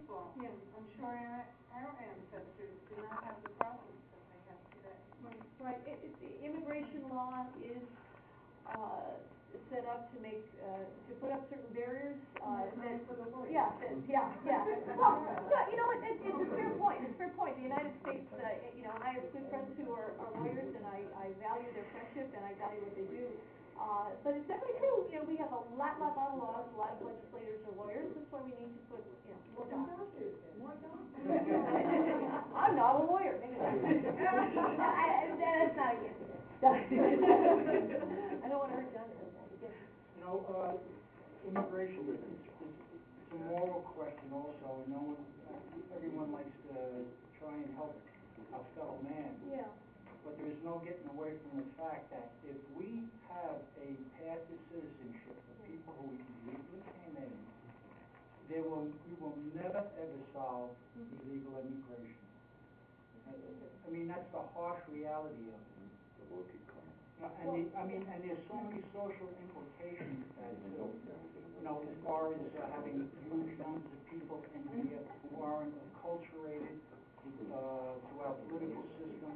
Well, Yeah. I'm sure our ancestors do not have the problems that they have today. Right. The immigration law is set up to make to put up certain barriers. For the lawyers. Yeah. Well, you know, it's a fair point. It's a fair point. The United States, you know, and I have good friends who are lawyers, and I value their friendship and I value what they do. But it's definitely true. You know, we have a lot of laws. A lot of legislators are lawyers. That's why we need to put, you know, more doctors. More doctors. I'm not a lawyer. That's not a gift. I don't want to hurt John. You know, immigration it's a moral question also. No one, everyone likes to try and help our fellow man. Yeah. But there's no getting away from the fact that if we have a path to citizenship for people who illegally came in, we will never ever solve illegal immigration. I mean, that's the harsh reality of it. And there's so many social implications that, you know, as far as having huge numbers of people in here who aren't acculturated to our political system,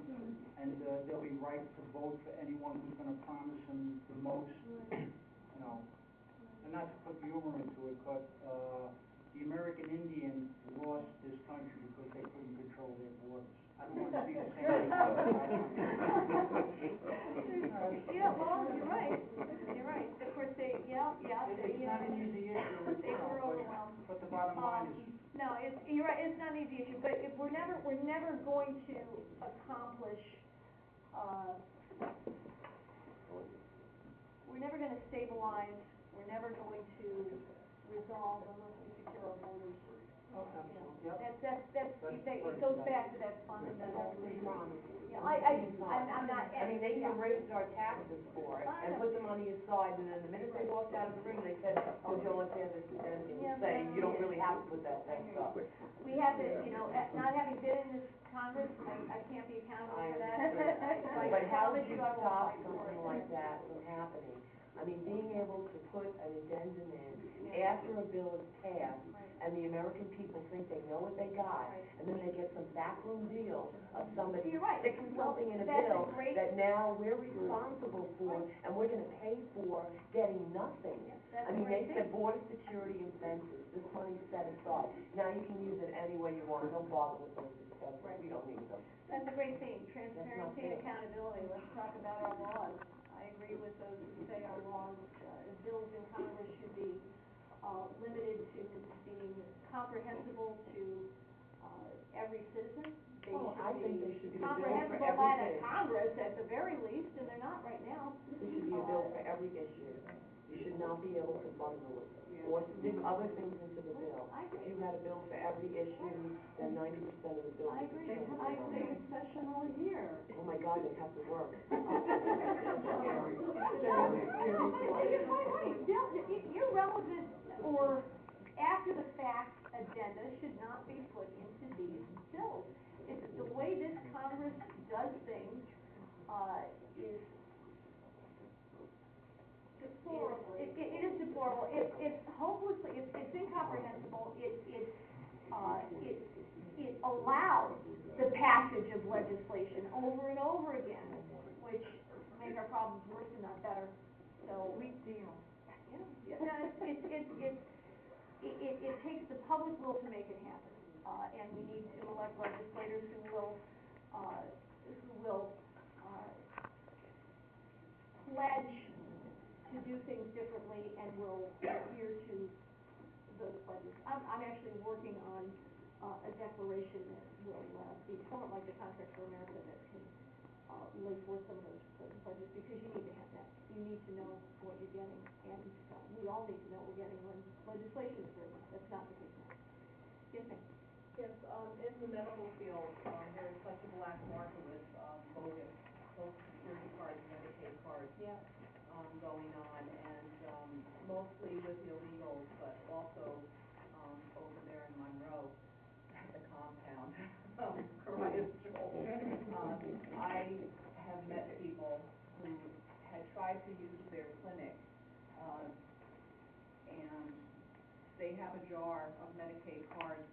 and they'll be right to vote for anyone who's going to promise them the most, you know. And not to put humor into it, but the American Indian lost this country because they couldn't control their borders. I don't want to see the same thing. Yeah, well, you're right. You're right. Of course, It's not an easy issue. They were overwhelmed. But the bottom line is, no, you're right. It's not an easy issue. But if we're never going to accomplish. We're never going to stabilize. We're never going to resolve unless we secure our borders. It goes back to that fundamental. Yeah, I'm not. I mean, they can raise our taxes for it and put the money aside, and then the minute they walked out of the room, they said, "Oh, Joe, let's add this," and say, "You don't really have to put that stuff." We have to, you know, not having been in this Congress, I can't be accountable for that. But how would you stop something like that from happening? I mean, being able to put an addendum in after a bill is passed, and the American people think they know what they got, and then they get some backroom deal of somebody sticking something in a bill that now we're responsible for, and we're going to pay for getting nothing. I mean, they said border security and fences, this money's set aside. Now you can use it any way you want, don't bother with those expenses, we don't need them. That's a great thing, transparency and accountability. Let's talk about our laws. I agree with those who say our laws, bills in Congress should be limited to being comprehensible to every citizen. I think they should be comprehensible by the Congress at the very least, and they're not right now. There should be a bill for every issue. You should not be able to bundle it or stick other things into the bill. If you had a bill for every issue, then 90% of the bill. I agree. I agree. Session over here. Oh my God, they have to work. You're relevant or after the fact agenda should not be put into these bills. It's the way this Congress does things is deplorable. It is deplorable. It's hopelessly. It's incomprehensible. It allows the passage of legislation over and over again, which make our problems worse and not better. So Big deal. It takes the public will to make it happen, and we need to elect legislators who will pledge to do things differently and will adhere to those pledges. I'm actually working on a declaration that will be somewhat like the Contract for America that can lay forth some of those pledges, because you need to have that. You need to know what you're getting, and we all need to know what we're getting when legislation is written. That's not the case now. Yes, ma'am. Yes, in the medical field, there is such a black market with bogus Social Security cards, Medicaid cards going on, and mostly with illegals, but also over there in Monroe, at the compound. I have met people who had tried to use their clinic, and they have a jar of Medicaid cards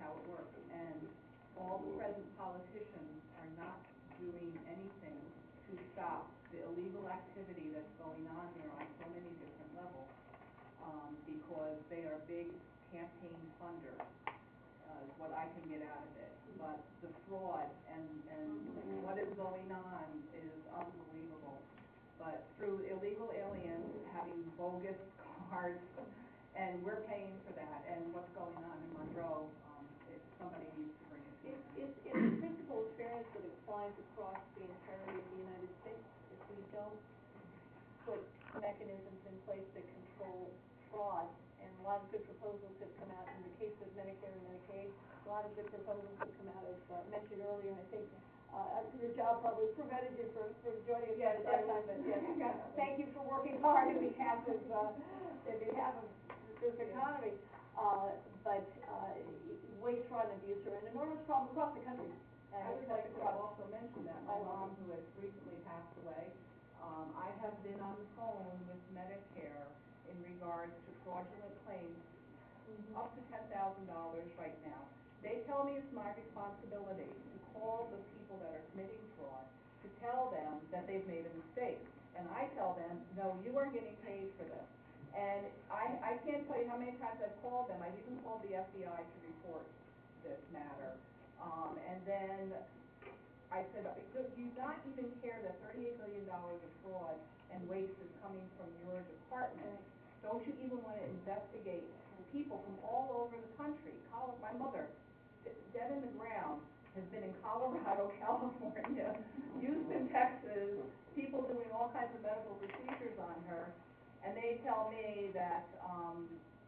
how it works. And all the present politicians are not doing anything to stop the illegal activity that's going on there on so many different levels, because they are big campaign funders, is what I can get out of it. But the fraud and what is going on is unbelievable. But through illegal aliens having bogus cards, and we're paying for that, and what's going on in Monroe, somebody needs to bring it to us. It's a principle of fairness that applies across the entirety of the United States. If we don't put mechanisms in place that control fraud, and a lot of good proposals have come out in the case of Medicare and Medicaid, a lot of good proposals have come out, as mentioned earlier, and I think your job probably prevented you from joining us at that time, but yes, thank you for working hard on behalf of this economy. But waste, fraud, and abuse are an enormous problem across the country. I would like to also mention that my mom, who has recently passed away, I have been on the phone with Medicare in regards to fraudulent claims, up to $10,000 right now. They tell me it's my responsibility to call the people that are committing fraud to tell them that they've made a mistake. And I tell them, no, you are getting paid for this. And I can't tell you how many times I've called them. I've even called the FBI to report this matter. And then I said, do you not even care that $38 million of fraud and waste is coming from your department? Don't you even want to investigate people from all over the country? My mother, dead in the ground, has been in Colorado, California, Houston, Texas, people doing all kinds of medical procedures on her, and they tell me that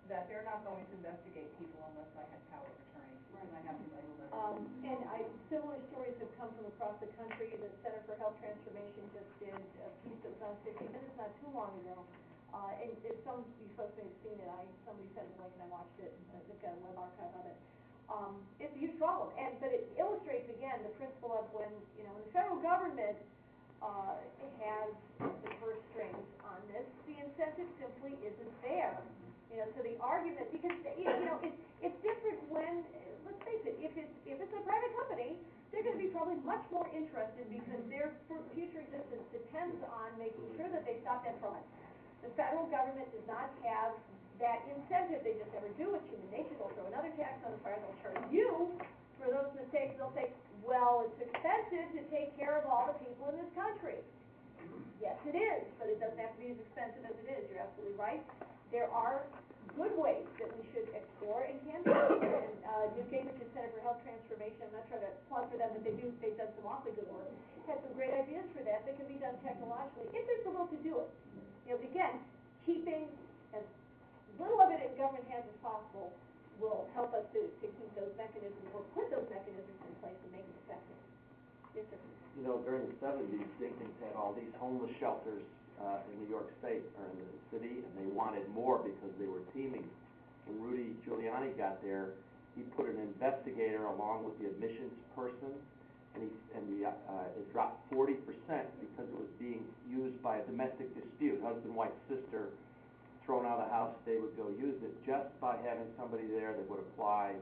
they're not going to investigate people unless I have power of attorney, and I have to write a letter. And similar stories have come from across the country. The Center for Health Transformation just did a piece that was on 60 Minutes not too long ago. And if some of you folks may have seen it, somebody sent a link and I watched it, and they've got a web archive of it. It's a huge problem, but it illustrates again the principle of when the federal government has the purse strings on this, the incentive simply isn't there. So the argument, because it's different when, let's face it, if it's a private company, they're going to be probably much more interested because their future existence depends on making sure that they stop that fraud. The federal government does not have that incentive. They just never do. It's human nature. They'll throw another tax on the fire. They'll charge you for those mistakes. They'll say, well, it's expensive to take care of all the people in this country. Yes, it is, but it doesn't have to be as expensive as it is. You're absolutely right. There are good ways that we should explore and can be. And New Gingrich Center for Health Transformation, I'm not trying to plug for them, but they've done some awfully good work. Had some great ideas for that can be done technologically if there's the will to do it. Again, keeping as little of it in government hands as possible will help us to keep those mechanisms or put those mechanisms in place and make it effective. Yes, sir. During the 70s, Dinkins had all these homeless shelters in New York State or in the city, and they wanted more because they were teeming. When Rudy Giuliani got there, he put an investigator along with the admissions person, and it dropped 40% because it was being used by a domestic dispute. Husband, wife, sister, thrown out of the house, they would go use it just by having somebody there that would apply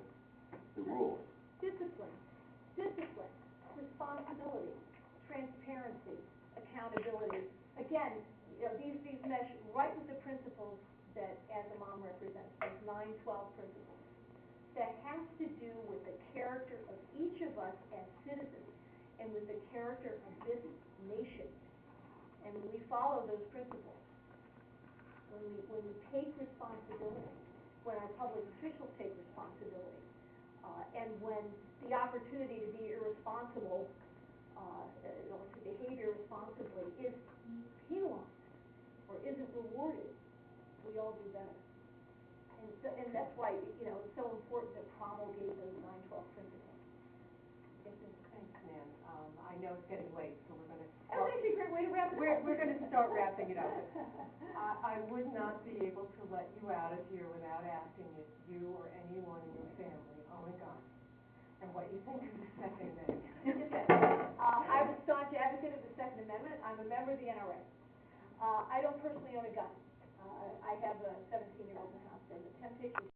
the rules. Discipline, responsibility, transparency, accountability. Again, these mesh right with the principles that as a mom represents, those 9, 12 principles. That has to do with the character of each of us as citizens and with the character of this nation. And when we follow those principles, when we take responsibility, when our public officials take responsibility, and when the opportunity to be irresponsible, to behave irresponsibly is penalized or isn't rewarded, we all do better. And that's why, it's so important to promulgate those 9, 12 principles. Thanks, Nan. I know it's getting late, so we're going to... That was actually a great way to wrap it up. We're going to start wrapping it up. I would not be able to let you out of here without asking if you or anyone in your family own a gun, and what you think of the Second Amendment. I'm a staunch advocate of the Second Amendment. I'm a member of the NRA. I don't personally own a gun. I have a 17-year-old in the house, and the temptation